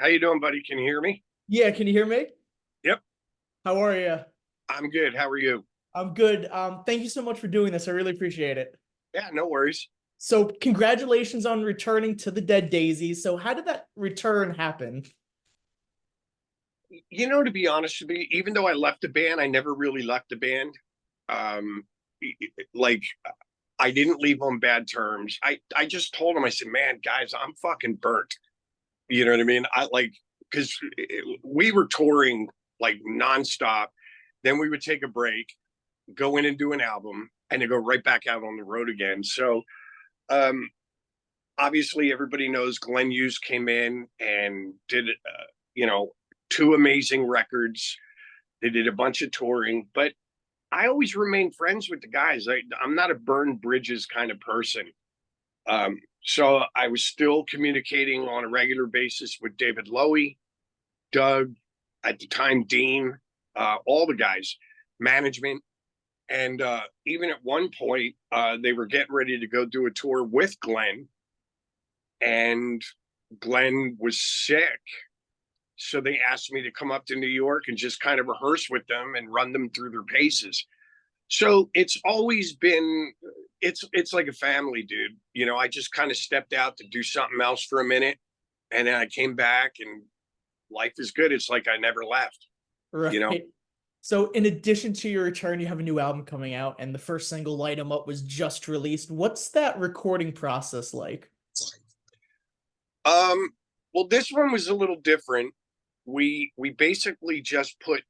How you doing, buddy? Can you hear me? Yeah, can you hear me? Yep, How are you? I'm good. How are you? I'm good. Thank you so much for doing this. I really appreciate it. Yeah, no worries. So, congratulations on returning to the Dead Daisies. So, how did that return happen? To be honest with you, even though I left the band, I never really left the band. Um, like I didn't leave on bad terms. I just told him, I said, man, guys, I'm fucking burnt. You know what I mean? I like because we were touring like nonstop. Then we would take a break, go in and do an album, and then go right back out on the road again. So um, obviously everybody knows Glenn Hughes came in and did you know two amazing records. They did a bunch of touring, but I always remain friends with the guys. I'm not a burn bridges kind of person. So I was still communicating on a regular basis with David Lowy, Doug, at the time Dean, all the guys, management, and even at one point they were getting ready to go do a tour with Glenn, and Glenn was sick. So they asked me to come up to New York and just kind of rehearse with them and run them through their paces. So it's always been it's like a family, dude. I just kind of stepped out to do something else for a minute, and then I came back and life is good. It's like I never left, you know. Right. So, in addition to your return, you have a new album coming out, and the first single, Light 'Em Up, was just released. What's that recording process like? Um well, this one was a little different. We basically just put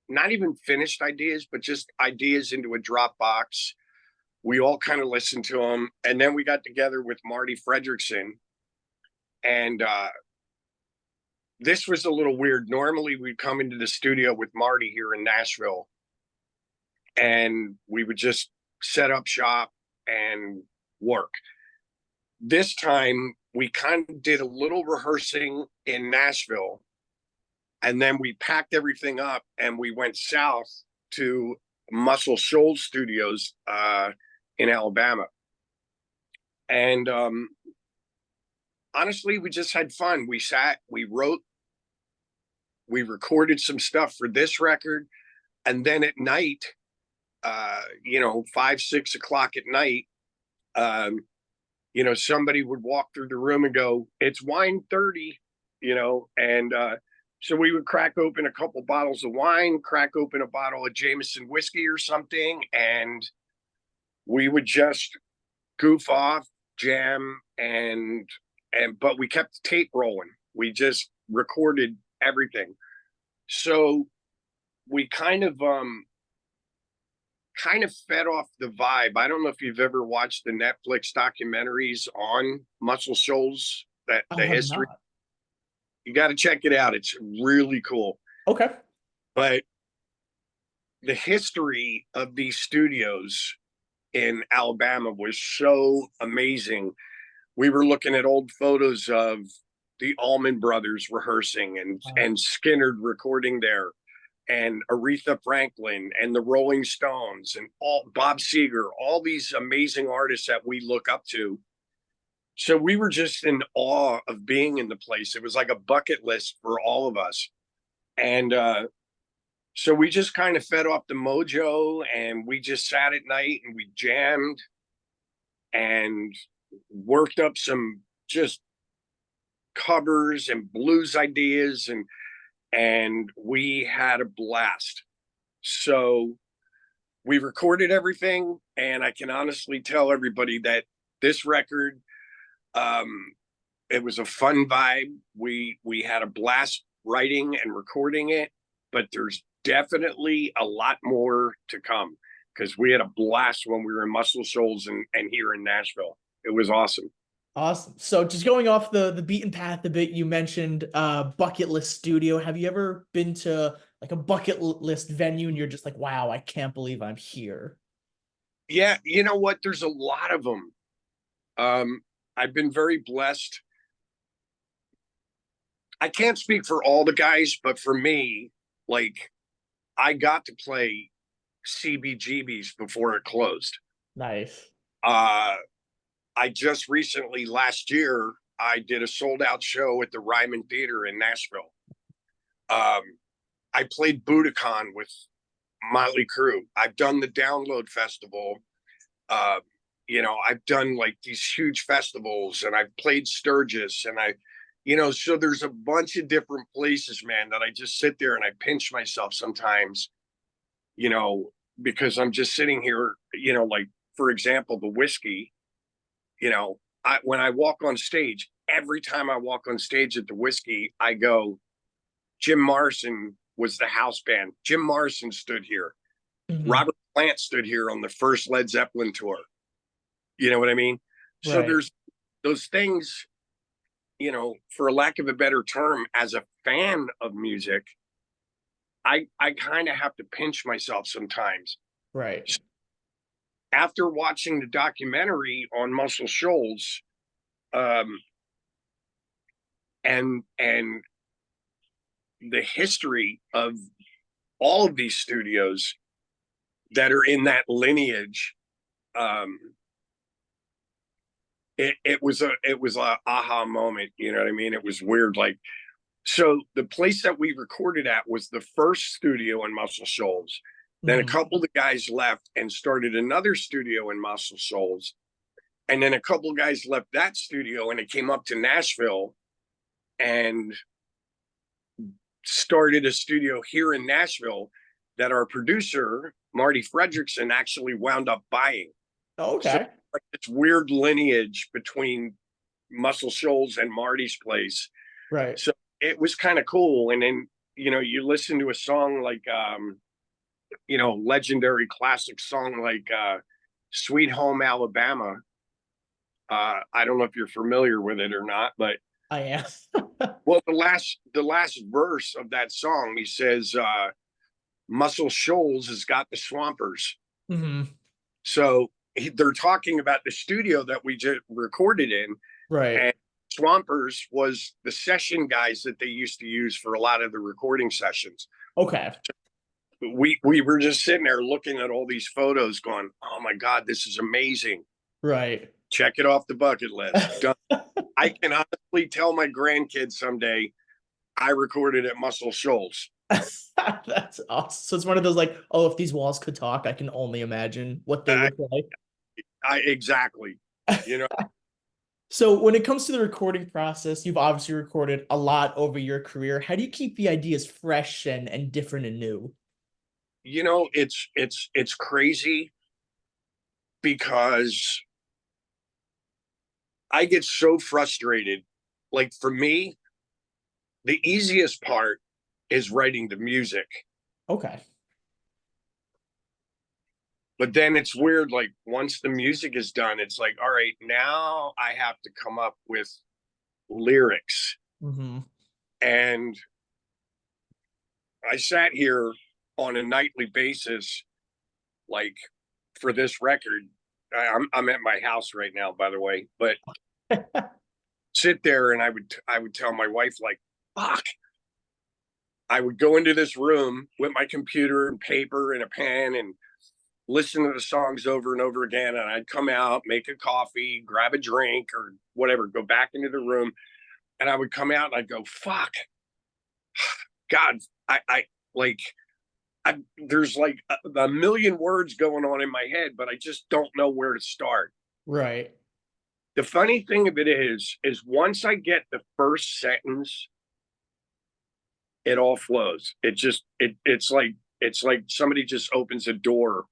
not even finished ideas, but just ideas into a Dropbox. We all kind of listened to them, and then we got together with Marty Fredrickson, and this was a little weird. Normally, we'd come into the studio with Marty here in Nashville, and we would just set up shop and work. This time, we kind of did a little rehearsing in Nashville, and then we packed everything up and we went south to Muscle Shoals Studios in Alabama. And honestly, we just had fun. We sat, we wrote, we recorded some stuff for this record, and then at night, 5, 6 o'clock at night, um, somebody would walk through the room and go, "It's wine 30," and so we would crack open a couple bottles of wine, crack open a bottle of Jameson whiskey or something, and we would just goof off, jam, and but we kept the tape rolling. We just recorded everything. So we kind of fed off the vibe. I don't know if you've ever watched the Netflix documentaries on Muscle Shoals, that I the have history. not. You got to check it out. It's really cool. Okay. But the history of these studios in Alabama was so amazing. We were looking at old photos of the Allman Brothers rehearsing, and Wow. and Skinner recording there, and Aretha Franklin and the Rolling Stones and all Bob Seger, all these amazing artists that we look up to. So we were just in awe of being in the place. It was like a bucket list for all of us. And so we just kind of fed off the mojo, and we just sat at night and we jammed and worked up some just covers and blues ideas, and we had a blast. So we recorded everything, and I can honestly tell everybody that this record, um, it was a fun vibe. We had a blast writing and recording it, but there's definitely a lot more to come because we had a blast when we were in Muscle Shoals and here in Nashville. It was awesome. Awesome. So, just going off the beaten path a bit, you mentioned bucket list studio. Have you ever been to like a bucket list venue and you're just like, wow, I can't believe I'm here? Yeah, you know what? There's a lot of them. Um, I've been very blessed. I can't speak for all the guys, but for me, like I got to play CBGB's before it closed. Nice. Uh, I just recently last year I did a sold out show at the Ryman Theater in Nashville. I played Budokan with Mötley Crüe. I've done the Download Festival. I've done like these huge festivals, and I've played Sturgis, and so there's a bunch of different places, man, that I just sit there and I pinch myself sometimes, because I'm just sitting here, like, for example, the whiskey, when I walk on stage, every time I walk on stage at the whiskey, I go, Jim Morrison was the house band. Jim Morrison stood here. Mhm. Robert Plant stood here on the first Led Zeppelin tour. You know what I mean? So Right. there's those things, for lack of a better term, as a fan of music, I kind of have to pinch myself sometimes. Right. After watching the documentary on Muscle Shoals, and the history of all of these studios that are in that lineage, it was a aha moment. You know what I mean? It was weird. Like, so the place that we recorded at was the first studio in Muscle Shoals. Then a Mhm. couple of the guys left and started another studio in Muscle Shoals. And then a couple of guys left that studio and it came up to Nashville and started a studio here in Nashville that our producer, Marty Fredrickson, actually wound up buying. Oh, So okay. like this weird lineage between Muscle Shoals and Marty's place. Right. So it was kind of cool. And then, you listen to a song like, legendary classic song like Sweet Home Alabama. I don't know if you're familiar with it or not, but I am. well, the last verse of that song, he says, Muscle Shoals has got the Swampers. Mhm. So they're talking about the studio that we just recorded in, Right. and Swampers was the session guys that they used to use for a lot of the recording sessions. Okay. We were just sitting there looking at all these photos, going, "Oh my God, this is amazing! Right. Check it off the bucket list." Done. I can honestly tell my grandkids someday I recorded at Muscle Shoals. That's awesome. So it's one of those like, oh, if these walls could talk, I can only imagine what they I, would say. I exactly, you know, So when it comes to the recording process, you've obviously recorded a lot over your career. How do you keep the ideas fresh and different and new? it's crazy because I get so frustrated. Like for me, the easiest part is writing the music. Okay. But then it's weird, like once the music is done, it's like, all right, now I have to come up with lyrics. Hmm. And I sat here on a nightly basis, like for this record. I'm at my house right now, by the way, but sit there and I would tell my wife, like, fuck. I would go into this room with my computer and paper and a pen and listen to the songs over and over again. And I'd come out, make a coffee, grab a drink or whatever, go back into the room. And I would come out and I'd go, fuck, God, I like, there's like a million words going on in my head, but I just don't know where to start. Right. The funny thing of it is once I get the first sentence, it all flows. It's like somebody just opens a door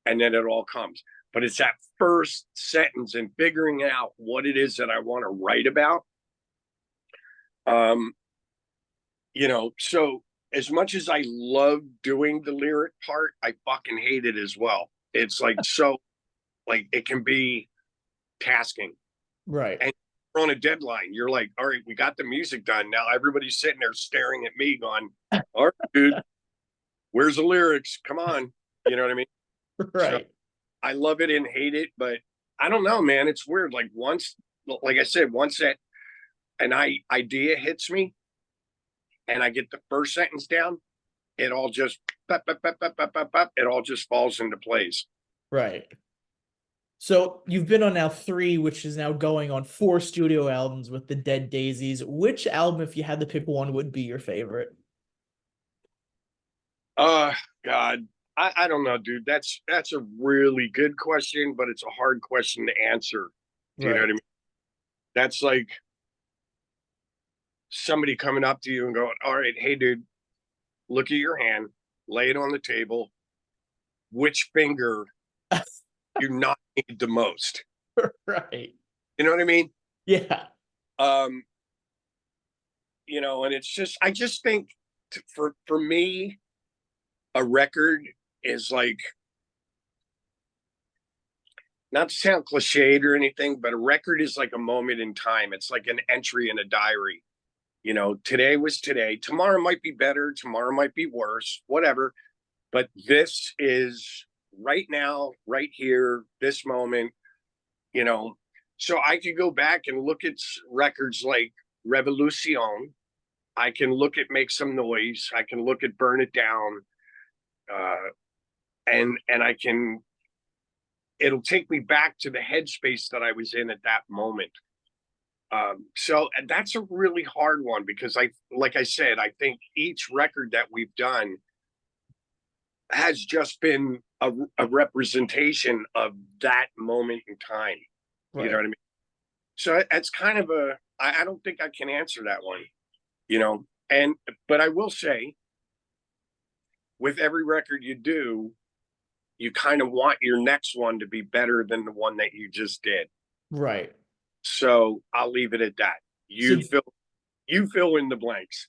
and then it all comes. But it's that first sentence and figuring out what it is that I want to write about. Um, so as much as I love doing the lyric part, I fucking hate it as well. It's like so like it can be tasking. Right. And you're on a deadline. You're like, all right, we got the music done. Now everybody's sitting there staring at me, going, all right, dude, where's the lyrics? Come on. You know what I mean? So Right. I love it and hate it, but I don't know, man. It's weird. Like once, like I said, once that idea hits me and I get the first sentence down, it all just it all just falls into place. Right. So you've been on now 3, which is now going on 4 studio albums with the Dead Daisies. Which album, if you had to pick one, would be your favorite? Uh God. I don't know, dude. That's a really good question, but it's a hard question to answer. Do you know what Right. I mean? That's like somebody coming up to you and going, "All right, hey dude, look at your hand, lay it on the table. Which finger you not need the most?" Right. You know what I mean? Yeah. Um, and it's just I just think for me, a record is like, not to sound cliched or anything, but a record is like a moment in time. It's like an entry in a diary. Today was today. Tomorrow might be better. Tomorrow might be worse, whatever. But this is right now, right here, this moment, you know. So I could go back and look at records like Revolution. I can look at Make Some Noise. I can look at Burn It Down. Uh, and I can, it'll take me back to the headspace that I was in at that moment. So that's a really hard one because like I said, I think each record that we've done has just been a representation of that moment in time. You know Right. what I mean? So it's kind of I don't think I can answer that one, but I will say with every record you do, you kind of want your next one to be better than the one that you just did. Right. So I'll leave it at that. So You fill in the blanks.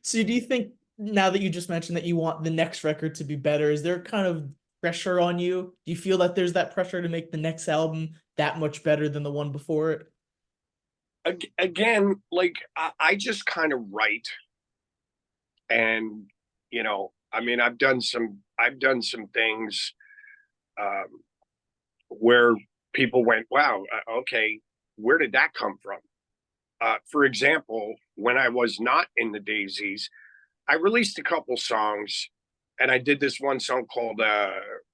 so do you think now that you just mentioned that you want the next record to be better, is there kind of pressure on you? Do you feel that there's that pressure to make the next album that much better than the one before it? Again, like I just kind of write, and I mean, I've done some things um, where people went, "Wow, okay, where did that come from?" For example, when I was not in the Daisies, I released a couple songs, and I did this one song called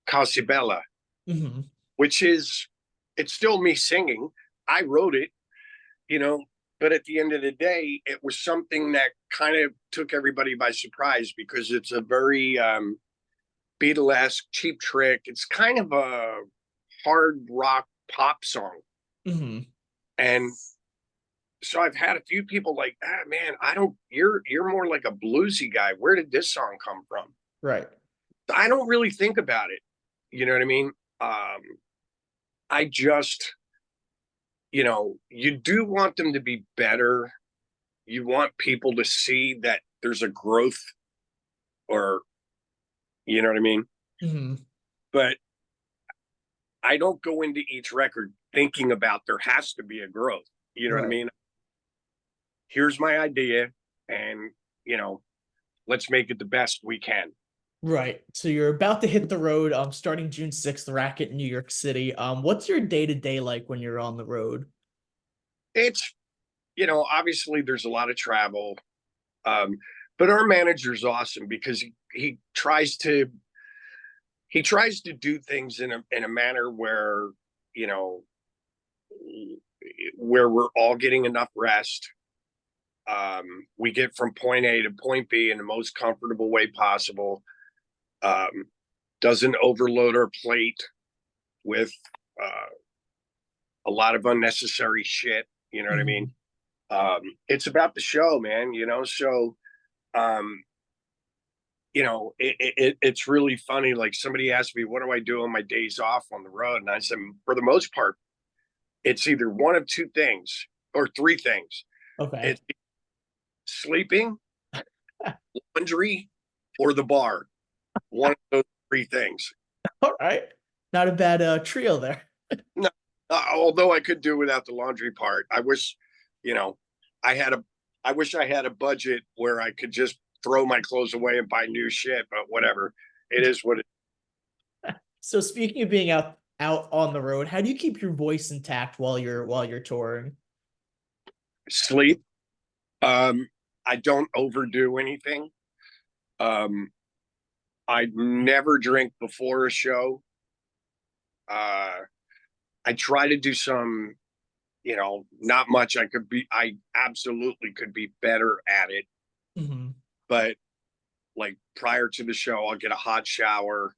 Calcibella, Hmm. which is it's still me singing. I wrote it, you know, but at the end of the day, it was something that kind of took everybody by surprise because it's a very Beatlesque, Cheap Trick. It's kind of a hard rock pop song, Hmm. and so I've had a few people like, man, I don't. You're more like a bluesy guy. Where did this song come from? Right. I don't really think about it. You know what I mean? Um, I just, you do want them to be better. You want people to see that there's a growth, or you know what I mean? Hmm. But I don't go into each record thinking about there has to be a growth. You know what I Right. mean? Here's my idea, and you know, let's make it the best we can. Right. So you're about to hit the road, starting June 6th, Racket in New York City. What's your day-to-day like when you're on the road? It's obviously there's a lot of travel, um, but our manager's awesome because he tries to do things in a manner where you know where we're all getting enough rest. We get from point A to point B in the most comfortable way possible. Um, doesn't overload our plate with uh, a lot of unnecessary shit. You know what I mean? Mhm. It's about the show, man. So um, it's really funny. Like somebody asked me, what do I do on my days off on the road? And I said, for the most part, it's either one of two things or three things. Okay. It's sleeping, laundry, or the bar. One of those three things. All right. Not a bad trio there. No, although I could do without the laundry part. You know, I had a, I wish I had a budget where I could just throw my clothes away and buy new shit. But whatever, it is what it. So speaking of being out on the road, how do you keep your voice intact while you're touring? Sleep. Um, I don't overdo anything. Um, I never drink before a show. Uh, I try to do some, not much. I absolutely could be better at it. Hmm. But like prior to the show, I'll get a hot shower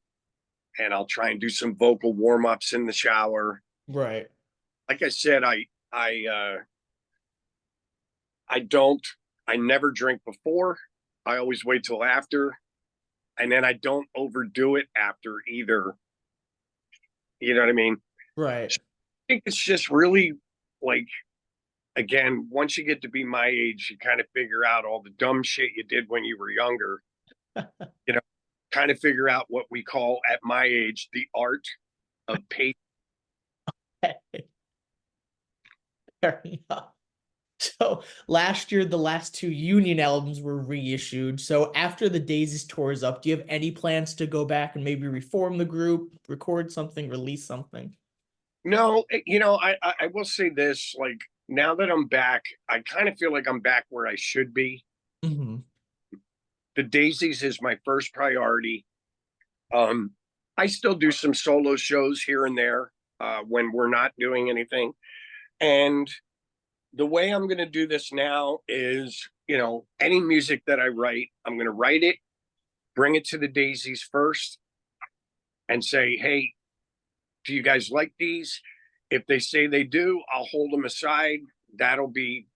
and I'll try and do some vocal warm-ups in the shower. Right. Like I said, I don't I never drink before. I always wait till after. And then I don't overdo it after either. You know what I mean? Right. I think it's just really like, again, once you get to be my age, you kind of figure out all the dumb shit you did when you were younger, you know, kind of figure out what we call at my age the art of patience. Fair enough. So last year, the last two Union albums were reissued. So after the Daisies tours up, do you have any plans to go back and maybe reform the group, record something, release something? No, I will say this, like now that I'm back, I kind of feel like I'm back where I should be. Hmm. The Daisies is my first priority. Um, I still do some solo shows here and there when we're not doing anything. And the way I'm going to do this now is, any music that I write, I'm going to write it, bring it to the Daisies first, and say, hey, do you guys like these? If they say they do, I'll hold them aside. That'll be,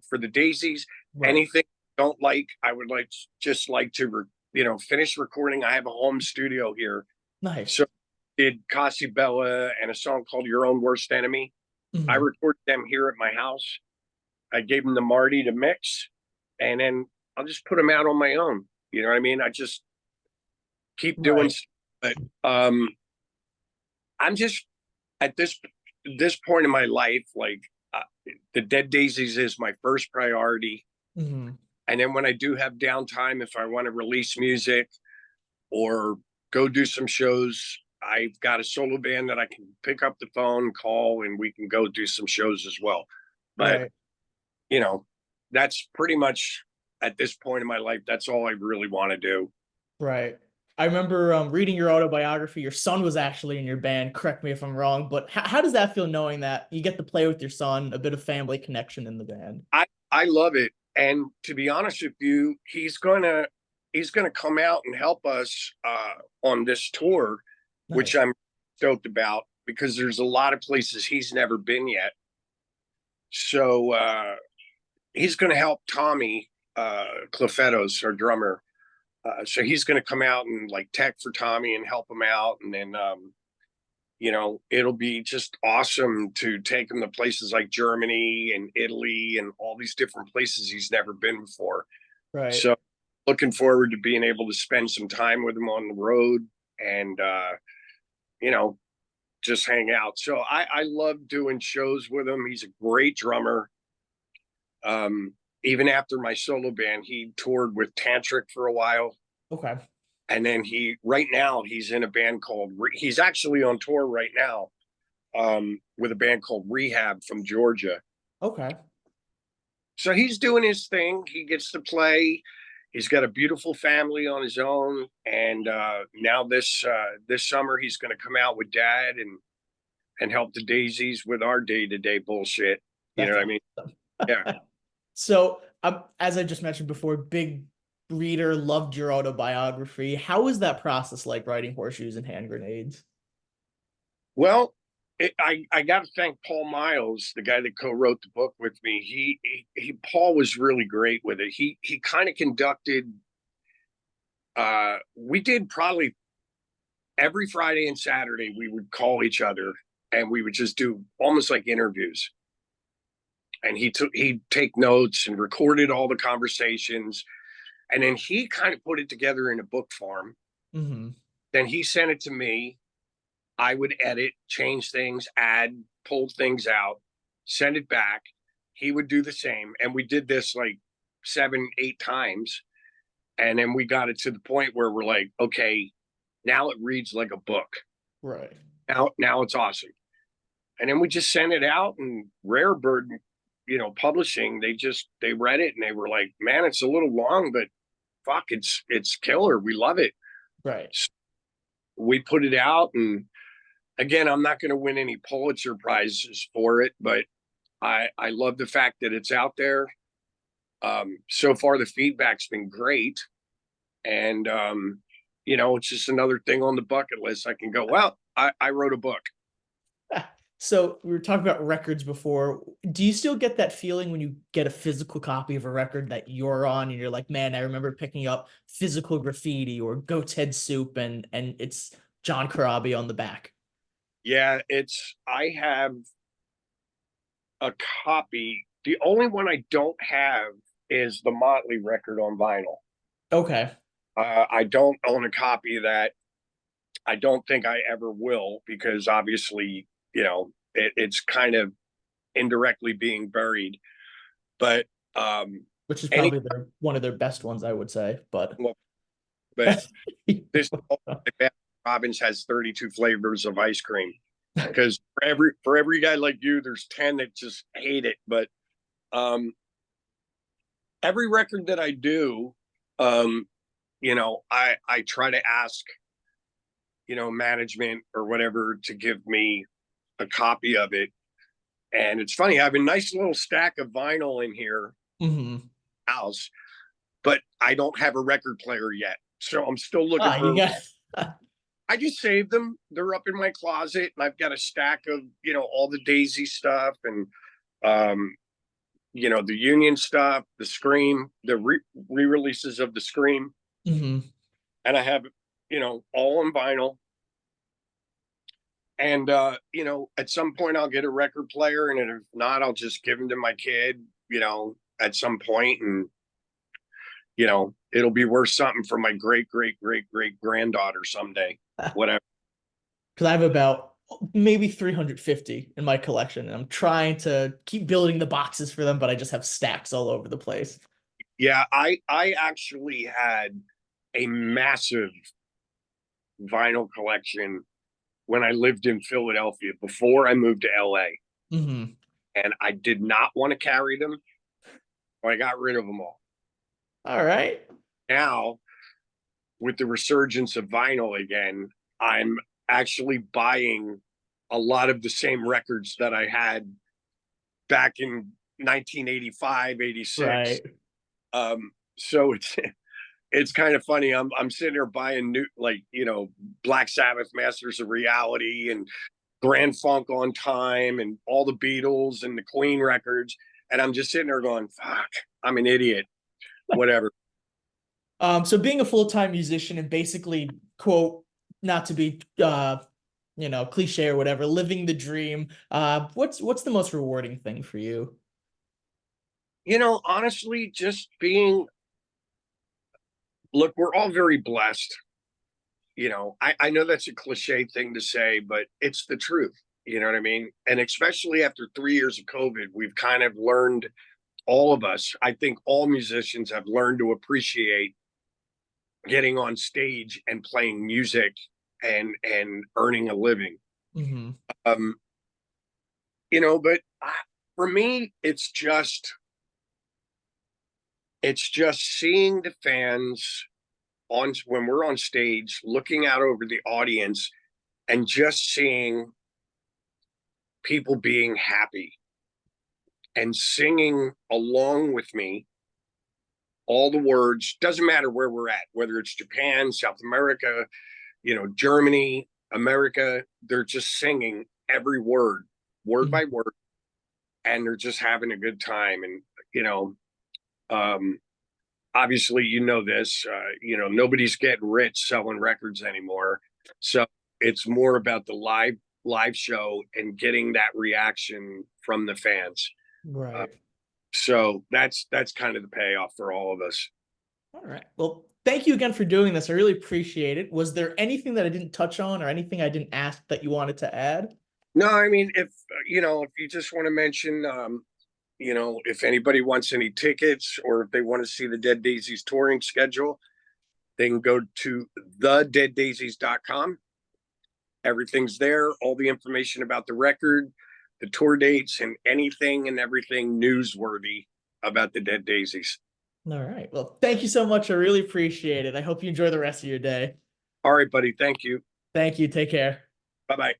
for the Daisies. Right. Anything I don't like, I would just like to, finish recording. I have a home studio here. Nice. So did Kasi Bella and a song called Your Own Worst Enemy. I Hmm. recorded them here at my house. I gave them to Marty to mix, and then I'll just put them out on my own. You know what I mean? I just keep doing, Right. but um, I'm just at this point in my life, like uh, the Dead Daisies is my first priority, Hmm. and then when I do have downtime, if I want to release music or go do some shows, I've got a solo band that I can pick up the phone, call, and we can go do some shows as well. But Right. you know, that's pretty much at this point in my life, that's all I really want to do. Right. I remember reading your autobiography. Your son was actually in your band. Correct me if I'm wrong, but how does that feel knowing that you get to play with your son, a bit of family connection in the band? I love it. And to be honest with you, he's gonna come out and help us on this tour, which Nice. I'm stoked about because there's a lot of places he's never been yet. So he's gonna help Tommy Clefettos, our drummer. So he's going to come out and like tech for Tommy and help him out. And then, it'll be just awesome to take him to places like Germany and Italy and all these different places he's never been before. Right. So looking forward to being able to spend some time with him on the road and, you know, just hang out. So I love doing shows with him. He's a great drummer. Um, Even after my solo band, he toured with Tantric for a while. Okay. And then right now he's in a band called he's actually on tour right now with a band called Rehab from Georgia. Okay. So he's doing his thing. He gets to play. He's got a beautiful family on his own, and now this summer he's going to come out with Dad and help the Daisies with our day-to-day bullshit. You know That's what I mean? Yeah. awesome. So, as I just mentioned before, big reader, loved your autobiography. How was that process like writing Horseshoes and Hand Grenades? Well, I got to thank Paul Miles, the guy that co-wrote the book with me. Paul was really great with it. He kind of conducted. We did probably every Friday and Saturday. We would call each other and we would just do almost like interviews. And he'd take notes and recorded all the conversations, and then he kind of put it together in a book form. Hmm. Then he sent it to me. I would edit, change things, add, pull things out, send it back. He would do the same. And we did this like 7, 8 times. And then we got it to the point where we're like, okay, now it reads like a book. Right. Now it's awesome. And then we just sent it out, and Rarebird, publishing, they read it and they were like, man, it's a little long, but fuck, it's killer. We love it. Right. So we put it out, and again, I'm not going to win any Pulitzer prizes for it, but I love the fact that it's out there. So far the feedback's been great, and it's just another thing on the bucket list. I can go, well, I wrote a book. So we were talking about records before. Do you still get that feeling when you get a physical copy of a record that you're on and you're like, man, I remember picking up Physical Graffiti or Goat's Head Soup and it's John Corabi on the back? Yeah, I have a copy. The only one I don't have is the Mötley record on vinyl. Okay. I don't own a copy of that. I don't think I ever will, because obviously, it's kind of indirectly being buried. But Which is probably one of their best ones, I would say. But this Robbins has 32 flavors of ice cream, because for every guy like you, there's 10 that just hate it. But every record that I do, I try to ask, management or whatever to give me a copy of it. And it's funny, I have a nice little stack of vinyl in here, house, but I don't have a record player yet. So I'm still looking for. I just saved them. They're up in my closet, and I've got a stack of all the Daisy stuff, and the Union stuff, the Scream, the re-releases of the Scream, and I have all on vinyl. And at some point I'll get a record player, and if not, I'll just give them to my kid, at some point, and it'll be worth something for my great granddaughter someday, whatever. Because I have about maybe 350 in my collection, and I'm trying to keep building the boxes for them, but I just have stacks all over the place. Yeah, I actually had a massive vinyl collection when I lived in Philadelphia before I moved to LA. And I did not want to carry them, so I got rid of them all. All right. Now, with the resurgence of vinyl again, I'm actually buying a lot of the same records that I had back in 1985, 86. Right. So it's kind of funny. I'm sitting there buying new, Black Sabbath, Masters of Reality, and Grand Funk on Time, and all the Beatles and the Queen records, and I'm just sitting there going, "Fuck, I'm an idiot." Whatever. So being a full-time musician and basically, quote, not to be cliche or whatever, living the dream, what's the most rewarding thing for you? Honestly, just being. Look, we're all very blessed. I know that's a cliche thing to say, but it's the truth. You know what I mean? And especially after 3 years of COVID, we've kind of learned, all of us, I think all musicians have learned to appreciate getting on stage and playing music and earning a living. But for me, it's just seeing the fans when we're on stage, looking out over the audience, and just seeing people being happy and singing along with me all the words. Doesn't matter where we're at, whether it's Japan, South America, Germany, America, they're just singing every word by word, and they're just having a good time. And obviously, this, nobody's getting rich selling records anymore. So it's more about the live show and getting that reaction from the fans. Right. So that's kind of the payoff for all of us. All right. Well, thank you again for doing this. I really appreciate it. Was there anything that I didn't touch on or anything I didn't ask that you wanted to add? No, I mean, if you just want to mention, if anybody wants any tickets, or if they want to see the Dead Daisies touring schedule, they can go to thedeaddaisies.com. Everything's there. All the information about the record, the tour dates, and anything and everything newsworthy about the Dead Daisies. All right. Well, thank you so much. I really appreciate it. I hope you enjoy the rest of your day. All right, buddy. Thank you. Thank you. Take care. Bye-bye.